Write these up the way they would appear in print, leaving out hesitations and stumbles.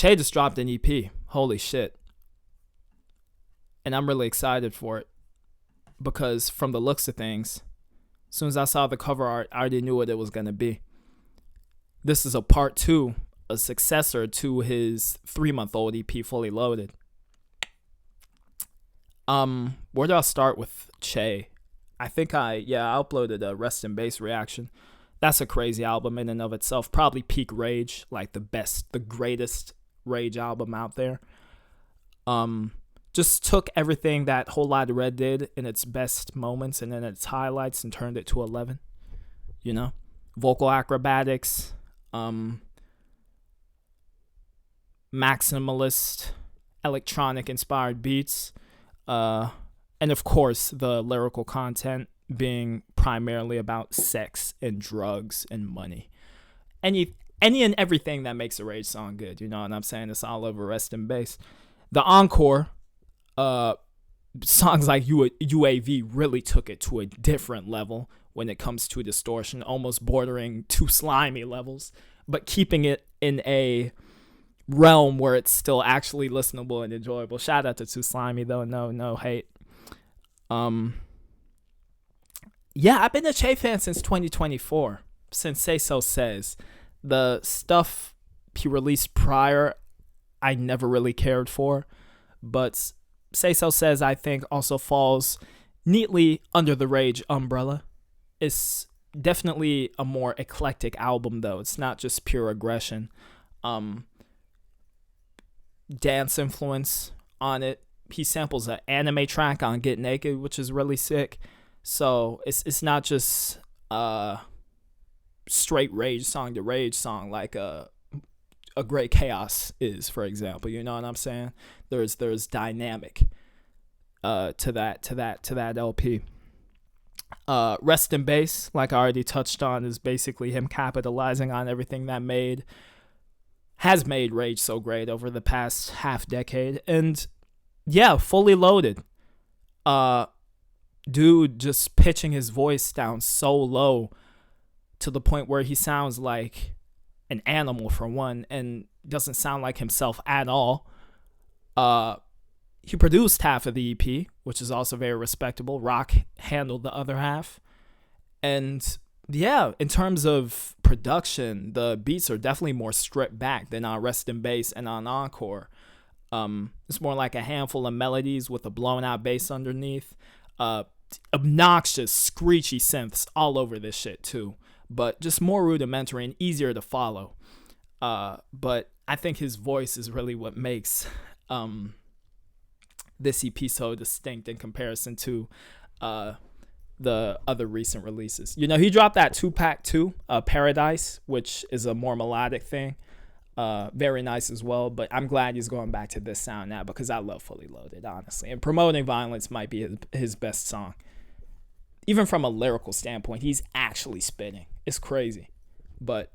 Che just dropped an EP. Holy shit. And I'm really excited for it because from the looks of things, as soon as I saw the cover art, I already knew what it was going to be. This is a part 2, a successor to his 3-month-old EP, Fully Loaded. Where do I start with Che? I think I uploaded a Rest in Bass reaction. That's a crazy album in and of itself. Probably peak Rage, like the greatest Rage album out there. Just took everything that Whole Lotta Red did in its best moments and then its highlights and turned it to 11. You know? Vocal acrobatics, maximalist, electronic inspired beats, and of course the lyrical content being primarily about sex and drugs and money. Any and everything that makes a Rage song good, you know what I'm saying? It's all over Rest in Bass. The encore, songs like UAV really took it to a different level when it comes to distortion, almost bordering Too Slimy levels, but keeping it in a realm where it's still actually listenable and enjoyable. Shout out to Too Slimy though, no hate. Yeah, I've been a Che fan since 2024, since Say So Says. The stuff he released prior, I never really cared for, but Say So Says, I think, also falls neatly under the Rage umbrella. It's definitely a more eclectic album, though. It's not just pure aggression. Dance influence on it. He samples an anime track on Get Naked, which is really sick. So it's not just straight Rage song to Rage song like a Great Chaos is, for example. You know what I'm saying? There's dynamic to that LP. Rest in Bass, like I already touched on, is basically him capitalizing on everything that has made Rage so great over the past half decade. And yeah, Fully Loaded. Dude just pitching his voice down so low to the point where he sounds like an animal for one and doesn't sound like himself at all. He produced half of the EP, which is also very respectable. Rock handled the other half. And yeah, in terms of production, the beats are definitely more stripped back than on Rest in Bass and on Encore. It's more like a handful of melodies with a blown out bass underneath. Obnoxious, screechy synths all over this shit too. But just more rudimentary and easier to follow. But I think his voice is really what makes this EP so distinct in comparison to the other recent releases. You know, he dropped that 2-pack too, Paradise, which is a more melodic thing. Very nice as well, but I'm glad he's going back to this sound now because I love Fully Loaded, honestly. And Promoting Violence might be his best song. Even from a lyrical standpoint, he's actually spitting. It's crazy. But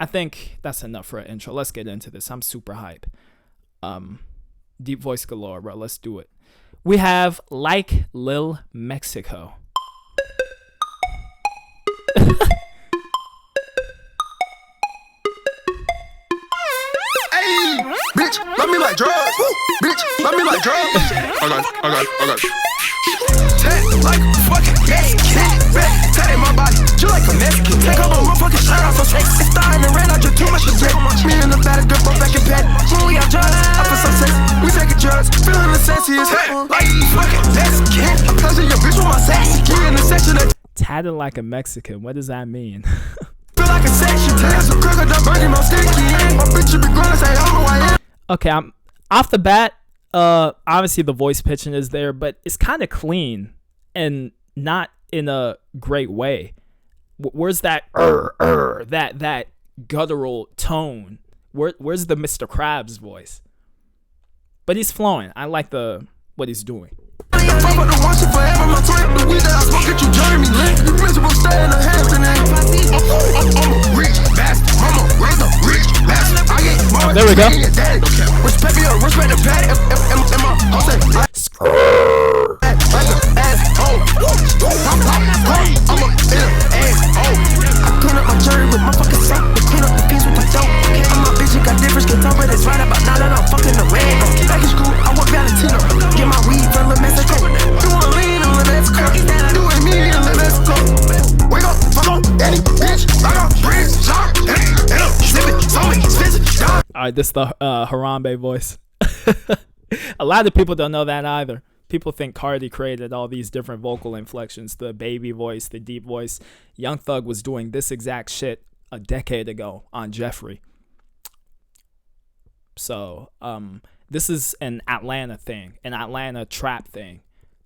I think that's enough for an intro. Let's get into this. I'm super hype. Deep voice galore, bro. Let's do it. We have Like Lil Mexico. Bitch, love me like drugs. Woo. Bitch, love me like drugs. Okay. Tat like a fucking Mexican. Tat in my body, you like a Mexican. Take off my motherfucking shirt off, so sexy. It's starting to rain, I just too much to drink. Me and the baddest girl, both back in bed. When we out drugs, I feel so sexy. We taking drugs, feeling the sexiest. Tat like a fucking Mexican. I'm touching your bitch with my sexy. Get in the section that. Tatted like a Mexican. What does that mean? Like a section, some crocodile burger, no sticky. My bitch be grown, say, oh, I am. Okay, I'm off the bat. Obviously the voice pitching is there, but it's kind of clean and not in a great way. Where's that that guttural tone? Where's the Mr. Krabs voice? But he's flowing. I like what he's doing. There we go. right, this is the Harambe voice. A lot of people don't know that either. People think Cardi created all these different vocal inflections, the baby voice, the deep voice. Young Thug was doing this exact shit a decade ago on Jeffrey. So this is an Atlanta thing, an Atlanta trap thing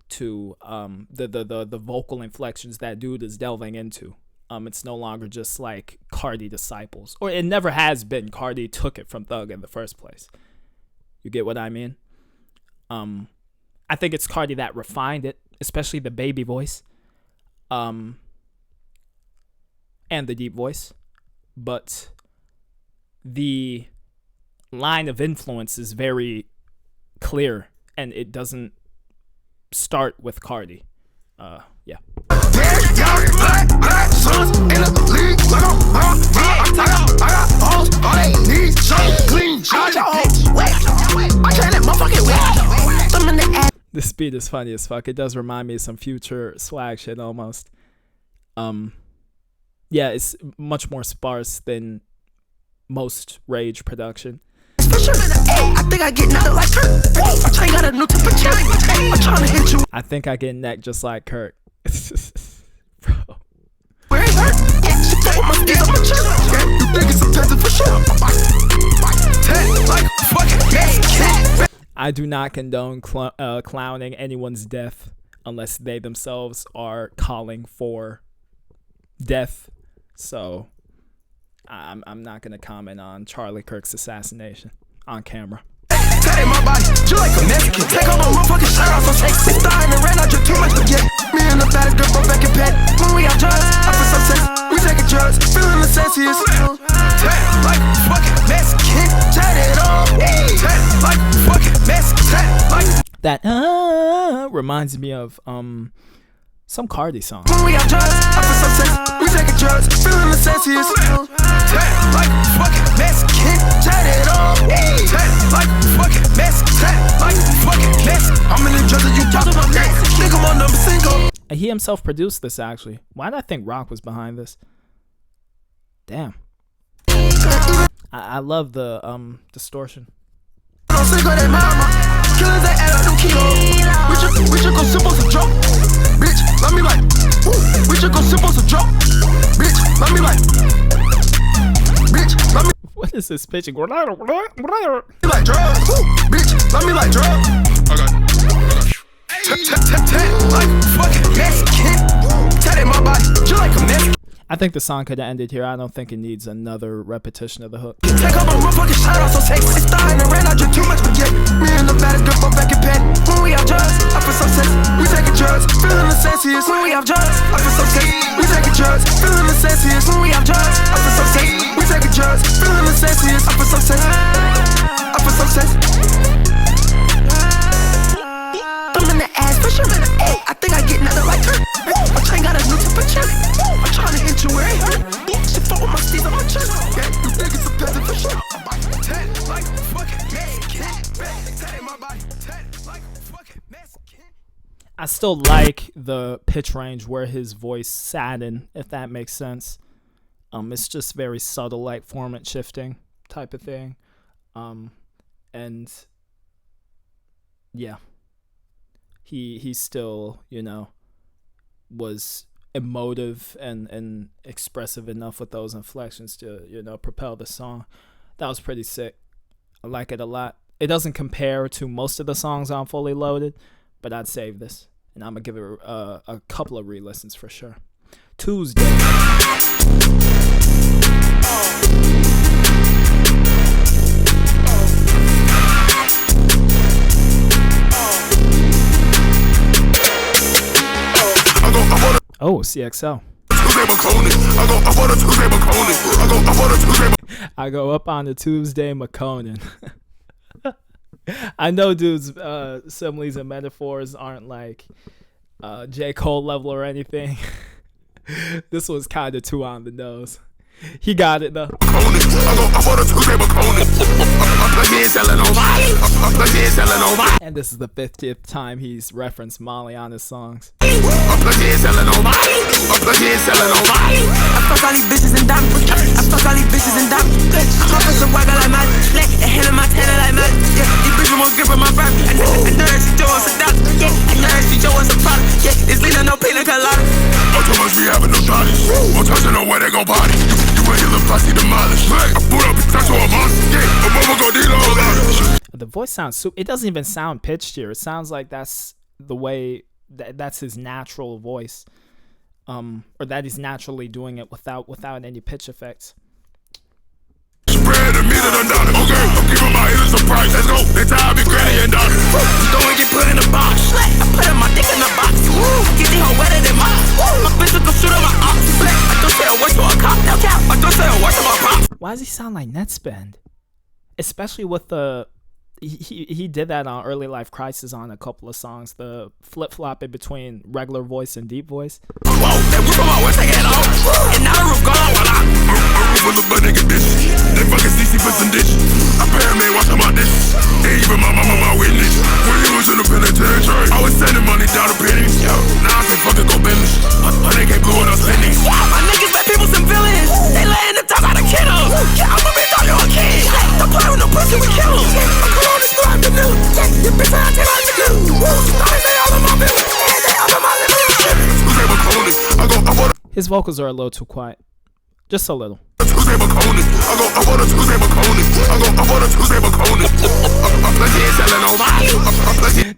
to the vocal inflections that dude is delving into. It's no longer just like Cardi disciples, or it never has been. Cardi took it from Thug in the first place. You get what I mean? I think it's Cardi that refined it, especially the baby voice, and the deep voice. But the line of influence is very clear, and it doesn't start with Cardi. Yeah. This beat is funny as fuck. It does remind me of some Future swag shit almost. Yeah, it's much more sparse than most Rage production. I think I get necked like Kirk. I got a new temperature. I'm trying to hit you. I think I get necked just like Kirk. Bro. Where it hurt? She fuck with my skis on my chest. You think it's a peasant for sure. Like fucking I do not condone clowning anyone's death unless they themselves are calling for death. So I'm not gonna comment on Charlie Kirk's assassination on camera. That ain't my body, you like a Mexican. Take off my motherfucking shirt off, so take it. Dying and ran, I drink too much to get. Me and the baddest girl from back in bed. When we have drugs, I feel so sex. We taking drugs, feeling the sensiest. Tat like fucking Mexican. Tat it on. Tat like fucking Mexican. Tat like that. Reminds me of some Cardi song. When we have drugs, I feel so sex. We taking drugs, feeling the sensiest. Tat like fucking Mexican. Tat it on. Tat like fucking Mexican. Tat like fucking Mexican. I'm in the drugs and you talk about that. Nigga, my number single. He himself produced this actually. Why did I think Rock was behind this? Damn. I love the distortion. Killers that add up them kilos. We should go simple to drop. Bitch, let me like. We should go simple to drop. Bitch, let me like. Bitch, let me. What is this pitching? Like drugs. Bitch, let me like drugs. Like fucking Mexican. Tat in my body. You like a Mexican. I think the song could have ended here. I don't think it needs another repetition of the hook. Take off my motherfucking shirt off, so take it. It's dying and ran, I drink too much to get. Me and the baddest girl from back in bed. When we have drugs, I feel so sick. We taking drugs, feeling the sensiest. When we have drugs, I feel so sick. We taking drugs, feeling the sensiest. When we have drugs, I feel so sick. We taking drugs, feeling the sensiest. I feel so sick. I feel so sick. I'm in the ass for sure. I think I get nothing like her. My train got a new temperature. I'm trying to hit you where it hurt. She fuck with my steez on my chest. You think it's a peasant for sure. Tat like fucking Mexican. Tat in my body. Tat like fucking Mexican. I still like the pitch range where his voice sat in, if that makes sense. It's just very subtle, like formant shifting type of thing. And yeah. He still, you know, was emotive and expressive enough with those inflections to, you know, propel the song. That was pretty sick. I like it a lot. It doesn't compare to most of the songs on Fully Loaded, but I'd save this. And I'm going to give it a couple of re-listens for sure. Tuesday. Oh, CXL. I go up on a Tuesday McConan. I know dudes similes and metaphors aren't like J. Cole level or anything. This was kind of too on the nose. He got it though. And this is the 50th time he's referenced Molly on his songs. I fuck all these bitches and diamonds. I fuck all these bitches and diamonds. I fuck some wagga like my flex. be having no bodies. Won't touch it on where they gon' body. You ain't hear the posse demolished. I boot up and touch on a monster. Yeah, a mama gon' need all that. The voice sounds it doesn't even sound pitched here. It sounds like that's the way that's his natural voice. Or that he's naturally doing it without any pitch effects. Spread the meter done done it. Okay, I'm giving my haters a price. Let's go. They tired of me granny and daughter. Go and get put in the box. I put in my dick in the box. Get the hoe wetter than mine. My bitch will go shoot on my ox. I don't say a word to a cop. No cap. I don't say a word to my pops. Why does he sound like Netspend? Especially with the he did that on Early Life Crisis on a couple of songs. The flip flop in between regular voice and deep voice. Whoa, that whip on my waist, I get off. And now the roof gone while I'm full of butt nigga bitches. They fucking CC for some ditch. I pay him, they washing my dishes. Ain't even my mama my witness. When he was in the penitentiary, I was sending money down to pennies. Yo, now I say fucking go business. My nigga ain't blue enough spending. My niggas let people some villains. They laying the top out of kiddos. Yeah, I'm a bitch, thought you a kid. Don't play with no pussy, we kill him. I call on this new afternoon. Your bitch, I take out the glue. They all in my business. They all in my living room. His vocals are a little too quiet. Just a little.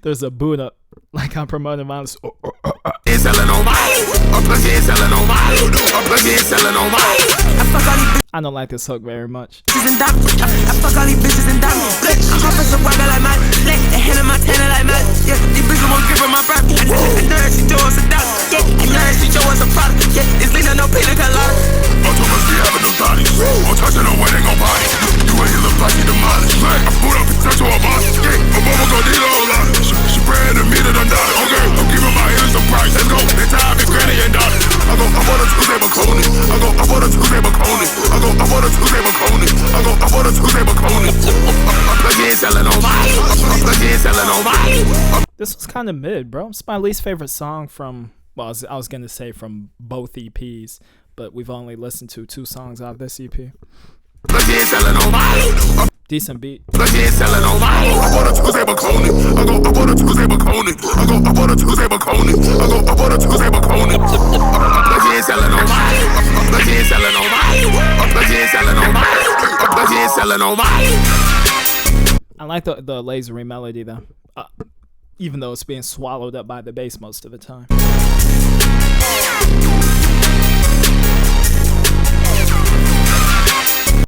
There's a boot up. Like I'm promoting violence. I don't like this hook very much. I fuck all these bitches and diamonds. I'm professor Wagga like my leg. The hand in my tanner like my. Yeah, these bitches won't give her my breath. I know that she show us a dollar. Yeah, I know that she show us a product. Yeah, it's lean on no pina colada. I'm too much be having no bodies. Won't touch it on where they gon' body. You ain't hear the posse demolished. I boot up and touch on a boss. Yeah, a mama gon' need a whole lot. She praying to me that I'm done. Okay, I'm giving my ears a price. Let's go. They tired of me granny and daughter. I bought a Tuesday Maconi. I bought a Tuesday Maconi. I bought a Tuesday Maconi. I bought a Tuesday Maconi. I'm plugging selling on mine. I'm plugging selling on mine. This was kind of mid, bro. It's my least favorite song from, well, I was going to say from both EPs, but we've only listened to 2 songs out of this EP. Decent beat. I bought a Tuesday Maconi. I bought a Tuesday Maconi. I bought a Tuesday Maconi. I bought a Tuesday Maconi. I'm plugging selling on mine. I'm plugging selling on mine. I'm plugging selling on mine. I'm plugging selling on mine. I like the lasery melody though. Even though it's being swallowed up by the bass most of the time.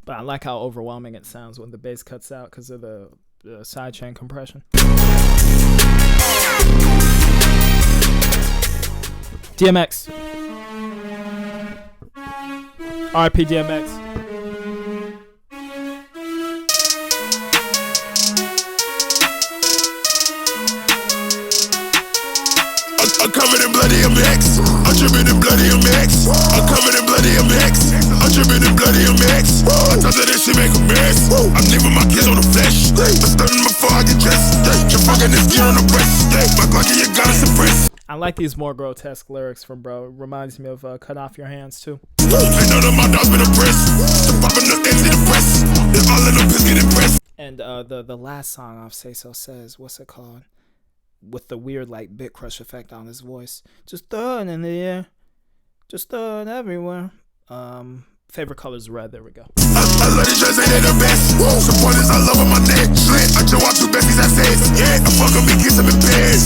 But I like how overwhelming it sounds when the bass cuts out because of the sidechain compression. DMX. RIP DMX. I'm covered in bloody MX. I'm dripping in bloody MX. I'm covered in bloody MX. I'm dripping in bloody MX. I thought that this shit make a mess. I'm leaving my kids on the flesh. I'm stunning before I get dressed. You're fucking this gear on the breast. My Glock and you gotta suppress. I like these more grotesque lyrics from bro. Reminds me of Cut Off Your Hands too. Ain't none of my dogs been impressed. I'm popping the ends in the press. They're all in the piss getting pressed. And the last song off Say So Says, what's it called? With the weird like bit crush effect on his voice. Just throw it in the air. Just throw it everywhere. Favorite color is red. There we go. I love these dress, ain't they the best? Supporters, I love on my neck. I just want 2 besties, I said. Yeah, I fuck them and kiss them in bed.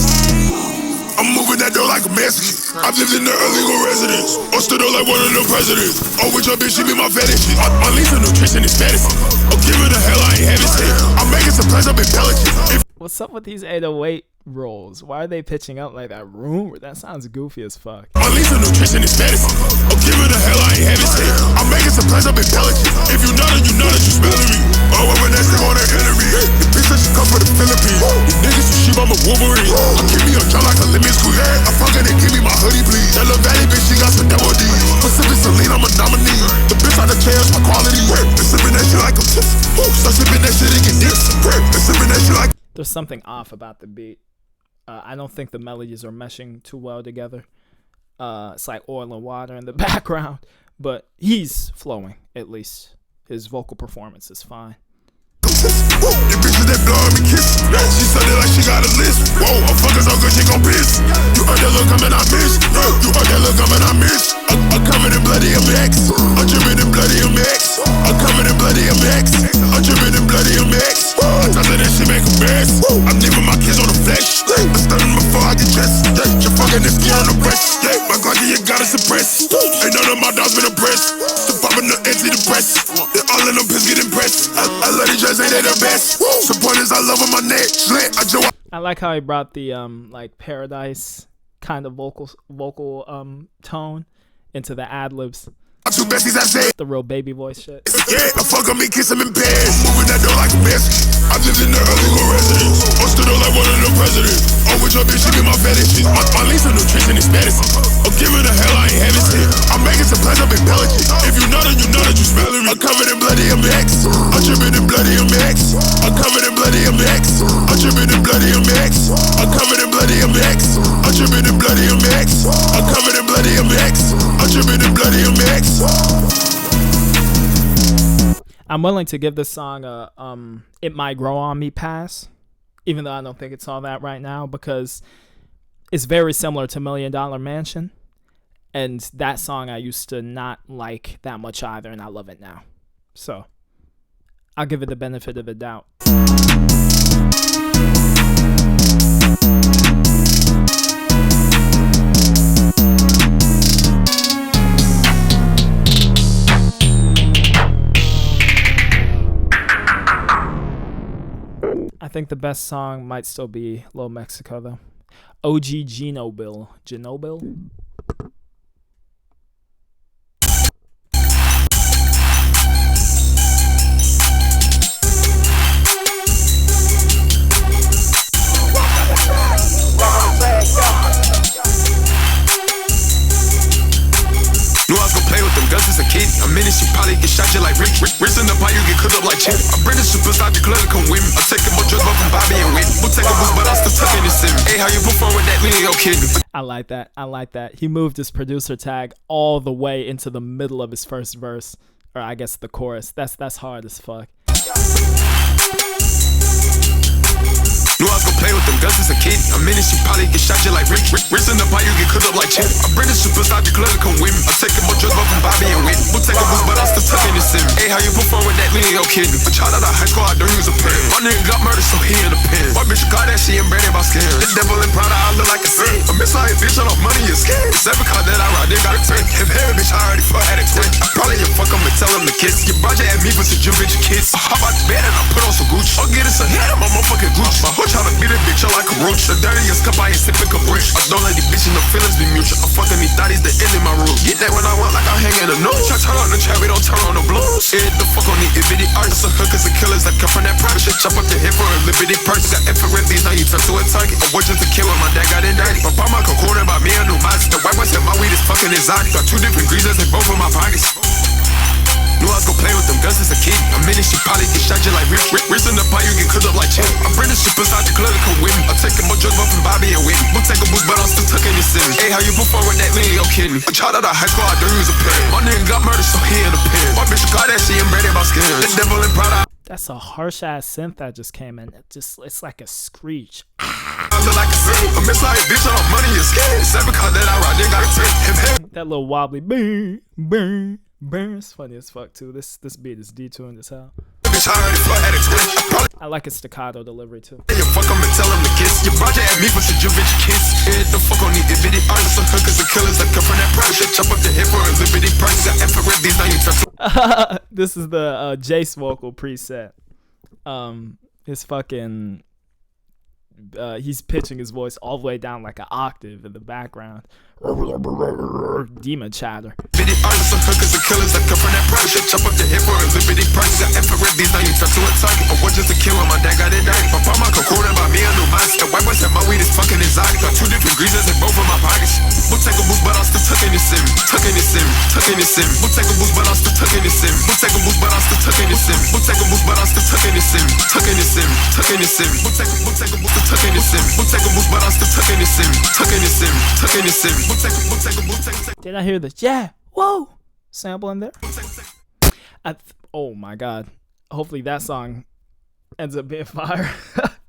I'm moving that door like a Mexican. I've lived in the illegal residence. Or stood up like one of the presidents. Oh, with your bitch, she be my fetish. My Lisa nutrition is medicine. Oh, give her the hell, I ain't having shit. I'm making some plans up in Pelican. What's up with these 808 rolls? Why are they pitching up like that? Room? That sounds goofy as fuck. My Lisa nutrition is medicine. Oh, give her the hell, I ain't having shit. I'm making some plans up in Pelican. If you know it, you know that you smelling me. Oh, when that shit on the enemy. The bitch that she come from the Philippines. You niggas you sheep, I'm a Wolverine. I keep me on drum like a lemon squeeze. I fucking and give me my hoodie, please. That little valley bitch, she got some double D. Pacific Celine, I'm a nominee. The bitch out the chairs, my quality. And sipping that shit like I'm tips. So sipping that shit and get dicks. And sipping that shit like. There's something off about the beat. I don't think the melodies are meshing too well together. It's like oil and water in the background, but he's flowing, at least. His vocal performance is fine. chest. Woo, the bitches that blowin' me kiss. She said it like she got a list. Whoa, a fucker so good she gon' piss. You heard that look coming, I miss. You heard that look coming, I miss. I'm covered in bloody MX. I'm drippin' in bloody MX. I'm covered in bloody MX. I'm drippin' in bloody MX. I thought that shit make a mess. I'm leaving my kids on the flesh. I'm stunning before I get dressed. You're fucking this gear on the breast. My Glocky, you gotta suppress. Ain't none of my dogs been impressed. The poppin' the anti-depressed. They're all in them piss get impressed. I love these dress, ain't they the best? Supporters, I love on my neck. I like how he brought the like Paradise kind of vocal tone into the ad libs. Two besties, I say the real baby voice shit. Yeah, I fuck on me, kiss him in bed. Moving that door like a biscuit. I lived in the illegal residence. I stood up like one of the presidents. Oh, with your bitch, she be my fetish. My lease of nutrition is medicine. I'm giving the hell, I ain't having shit. I'm making some plans, I'm embellishing. If you know that, you smelling me. I'm covered in bloody MX. I'm dripping in bloody MX. I'm covered in bloody MX. I'm dripping in bloody MX. I'm covered in bloody MX. I'm dripping in bloody MX. I'm covered in bloody MX. I'm dripping in bloody MX. I'm willing to give this song a It Might Grow On Me pass, even though I don't think it's all that right now, because it's very similar to $1 Million Mansion, and that song I used to not like that much either, and I love it now. So I'll give it the benefit of the doubt. I think the best song might still be Little Mexico, though. OG Ginobill. Ginobill? Knew I was gon' play with them guns as a kid. A minute, she probably get shot just like Rick. Wrist in the pot, you get cooked up like chip. I bring the superstar, the club to come with me. I'm taking more drugs off from Bobby and Whitney. We'll take a boost, but I'm still tucking this in me. Hey, how you perform with that? We ain't gon' kid me. I like that. He moved his producer tag all the way into the middle of his first verse. Or I guess the chorus. That's hard as fuck. Knew I was gon' play with them guns as a kid. A minute, she probably get shot just like Rick. Wrist in the pot, you get cooked up like chip. I bring the superstar, the club to come with me. I'm taking more drugs off from Bobby and Whitney. We'll take a boost, but I'm still tucking this in me. Hey, how you perform with that? We ain't gon' kid me. A child out of high school, I knew he was a pen. My nigga got murdered, so he in the pen. My bitch got that shit and branded by skin. The devil and Prada, I look like a sin. A miss like a bitch on off money and skin. It's every car that I ride, they got a 10. If every bitch I already fuck had a 10. I probably just fuck 'em and tell 'em to kiss. Your brother at me, but your bitch kids. I hop out the bed and I put on some Gucci. I'll get us a hit on my motherfucking Gucci. My hoe tryna beat a bitch up like a roach. The dirtiest cup I ain't sipping caprice. I don't let these bitches, no feelings be mutual. I'm fucking these thotties, they in my room. Get that when I want, like I'm hanging a nose. I turn on the trap, we don't turn on the blues. Hit the fuck on the itty artists. Some hookers and killers that come from that private shit. Chop up the head for a liberty purse. Got infrared these, now you turn to a target. I was just a kid when my dad got indicted. My papa cocoon about me, I knew mine. The white boy said my weed is fucking exotic. Got 2 different greasers in both of my pockets. Knew I was gon' play with them guns as a kid. A minute, she probably get shot just like Rick. Wrist in the pot, you get cooked up like chip. I bring the superstar, the club to come with me. I'm taking more drugs off from Bobby and Whitney. We'll take a boost, but I'm still tucking this in me. Hey, how you perform with that? We ain't gon' kid me. A child out of high school, I knew he was a pen. My nigga got murdered, so he in the pen. My bitch got that shit and branded by skin. The devil and Prada. That's a harsh ass synth that just came in. It's like a screech. I look like a sin. I miss like a bitch on off money and skin. It's every car that I ride, they got a 10. That little wobbly bang, bang, bang. It's funny as fuck too. This beat is detuned as hell. I like his staccato delivery too. You fuck 'em and tell 'em to kiss. Your brother at me, but your bitch kiss. Hit the fuck on the itty artists. Some hookers and killers that come from that private shit. Chop up the head for a liberty price. Got infrared these, now you turn to. This is the Jace vocal preset. His fucking he's pitching his voice all the way down like an octave in the background. Demon chatter. Bitty artists, some hookers and killers that come from that private shit. Chop up the head for a liberty price. Got infrared these, now you turn to a target. I was just a kid when my dad got indicted. My papa cocoon about me, I knew mine. The white boy said my weed is fucking exotic. Got 2 different greasers in both of my pockets. We'll take a boost, but I'm still tucking this in me. Tucking this in me. Tucking this in me. We'll take a boost, but I'm still tucking this in me. We'll take a boost, but I'm still tucking this in me. We'll take a boost, but I'm still tucking this in me. Tucking this in me. Tucking this in me. We'll take a boost, tucking this in me. We'll take a boost, but I'm still tucking this in me. Tucking this in me. Tucking this in me. We'll take a boost. Did I hear this? Yeah. Whoa. Sample in there. Oh my god. Hopefully that song ends up being fire.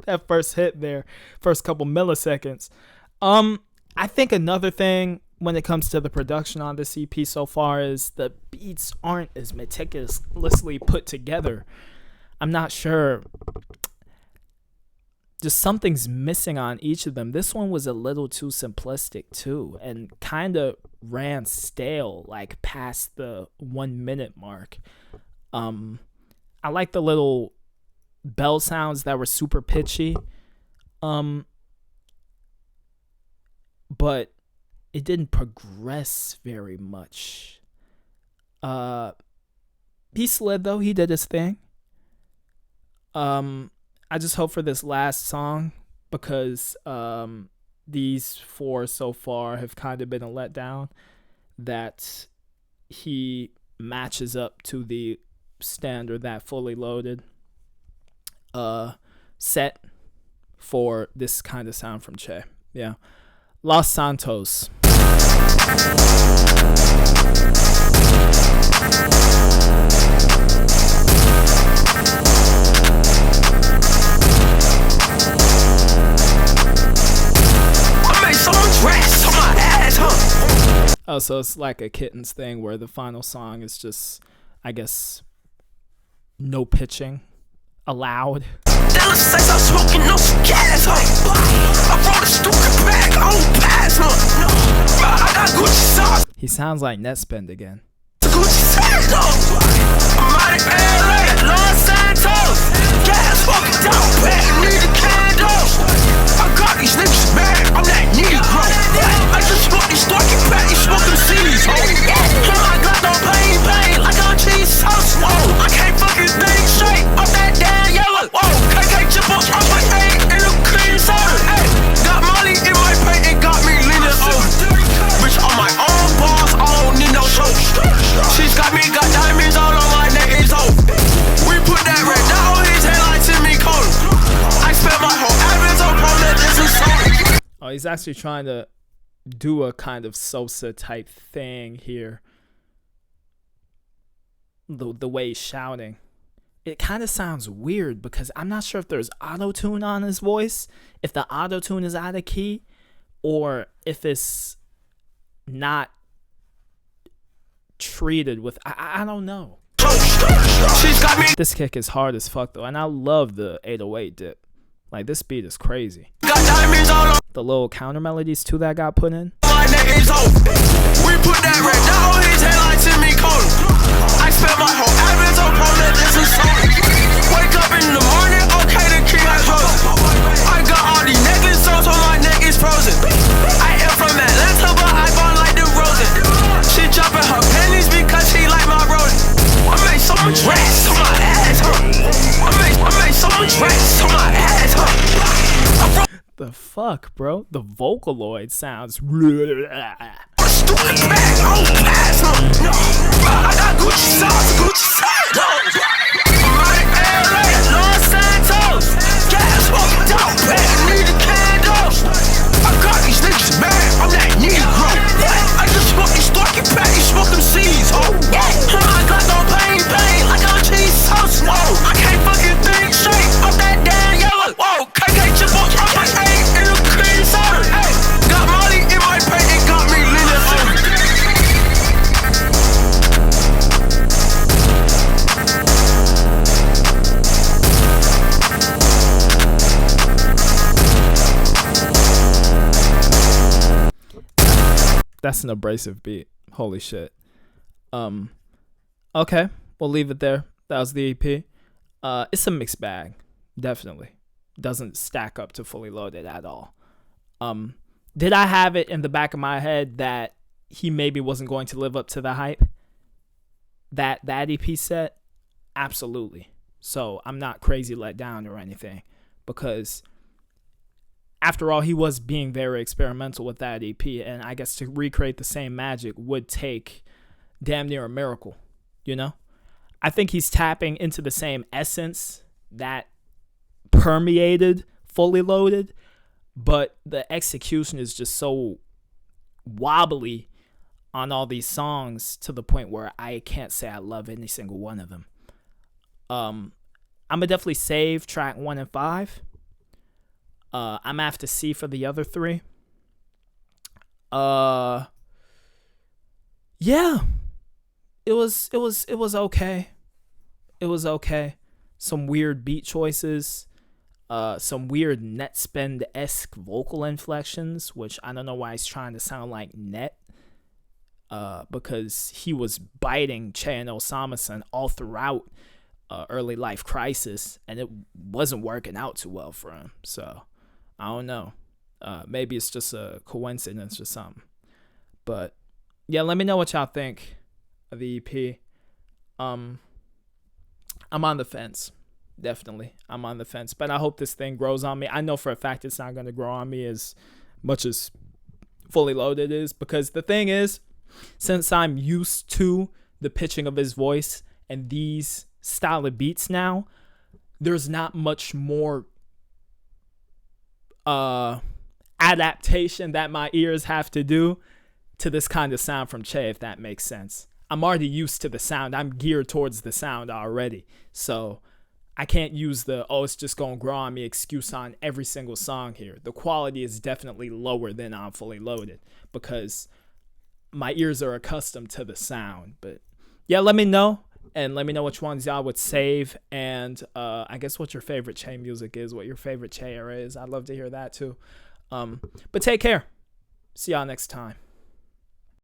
That first hit there, first couple milliseconds. I think another thing when it comes to the production on this EP so far is the beats aren't as meticulously put together. I'm not sure. Just something's missing on each of them. This one was a little too simplistic too, and kind of ran stale, like past the 1 minute mark. I like the little bell sounds that were super pitchy, but it didn't progress very much. He slid though. He did his thing. I just hope for this last song, because these 4 so far have kind of been a letdown, that he matches up to the standard that Fully Loaded set for this kind of sound from Che. Yeah. Los Santos. Oh, so it's like a Kittens thing where the final song is just, I guess, no pitching allowed. He sounds like Netspend again. I got these niggas mad, I'm that Negro. I just smoke these stocky patties, smoke them seeds. I got no pain, like on cheese sauce. I can't fucking think straight, I'm that damn yellow. KK chip up, I'm like 8 in a cream soda. Got Molly in my paint, it got me leaning over. Bitch, on my own boss, I don't need no show. She's got me, got diamonds all on my neck, it's over. We put that red down his head like Timmy Cole. I spent my whole average on this and so. Oh, he's actually trying to do a kind of Sosa type thing here. The way he's shouting. It kind of sounds weird because I'm not sure if there's auto-tune on his voice, if the auto-tune is out of key, or if it's not treated with, I don't know. This kick is hard as fuck though, and I love the 808 dip. Like, this beat is crazy. The little counter melodies too that got put in. We put that red down his head like Timmy Cole. I spent my whole average on this and so. Wake up in the morning, okay, the king has rose. I got all these necklace songs on my neck is frozen. I am from Atlanta, but I born like the Rosen. She dropping her pennies because she like my rolling. I made so much racks on my ass, huh? I made so much racks on my ass, huh? The fuck, bro? The Vocaloid sounds. I got Gucci sauce, Gucci sauce. I'm out of LA, Los Santos. Gas walking down, bad, need a candle. I got these niggas mad, I'm that Negro. I just smoke these stocky patties, smoke them seeds, oh. I got no pain, like on cheese sauce, whoa. I can't fucking think straight, I'm that damn yellow, whoa. KK chip up, I'm like 8 in a cream soda. Got Molly in my paint, it got me leaning over. That's an abrasive beat. Holy shit. Okay, we'll leave it there. That was the EP. It's a mixed bag, definitely. Doesn't stack up to Fully Loaded at all. Did I have it in the back of my head that he maybe wasn't going to live up to the hype that EP set? Absolutely. So I'm not crazy let down or anything, because after all, he was being very experimental with that EP, and I guess to recreate the same magic would take damn near a miracle, you know? I think he's tapping into the same essence that permeated Fully Loaded, but the execution is just so wobbly on all these songs to the point where I can't say I love any single one of them. I'm gonna definitely save track 1 and 5. I'm gonna have to see for the other 3. Yeah, it was okay. It was okay. Some weird beat choices, some weird net spend-esque vocal inflections, which I don't know why he's trying to sound like Net, because he was biting Che and Osama-san all throughout early life crisis, and it wasn't working out too well for him. So I don't know. Maybe it's just a coincidence or something. But yeah, let me know what y'all think of the EP. I'm on the fence. Definitely. I'm on the fence. But I hope this thing grows on me. I know for a fact it's not going to grow on me as much as Fully Loaded is. Because the thing is, since I'm used to the pitching of his voice and these style of beats now, there's not much more adaptation that my ears have to do to this kind of sound from Che, if that makes sense. I'm already used to the sound. I'm geared towards the sound already. So I can't use the, it's just going to grow on me excuse on every single song here. The quality is definitely lower than on Fully Loaded because my ears are accustomed to the sound. But yeah, let me know. And let me know which ones y'all would save. And I guess what your favorite Che music is, what your favorite Che era is. I'd love to hear that too. But take care. See y'all next time.